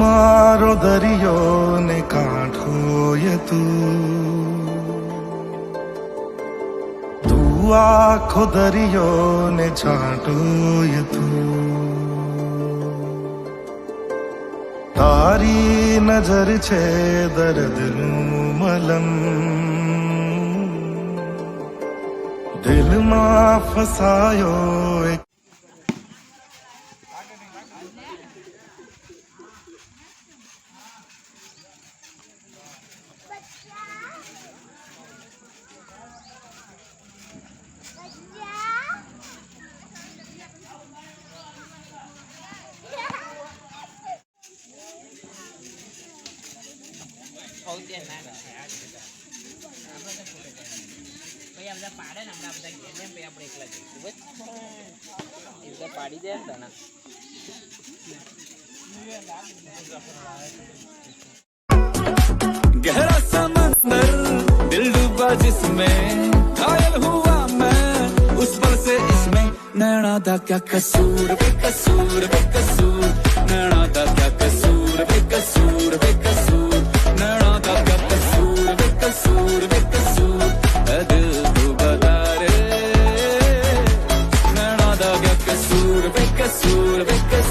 મારો દરિયો ને કાંઠો ય તું આખો દરિયો ને છાંટો ય તારી નજર છે દર્દનું મલમ દિલમાં ફસાયો એક પાડી દે ને गहरा समंदर दिल डूबा जिसमें घायल हुआ मैं उस पल से इसमें नैना दा क्या कसूर बेकसूर बेकसूर नैना दा क्या कसूर बेकसूर बेकसूर नैना दा क्या कसूर बेकसूर बेकसूर दिल तू बता रे नैना दा क्या कसूर बेकसूर बेकसूर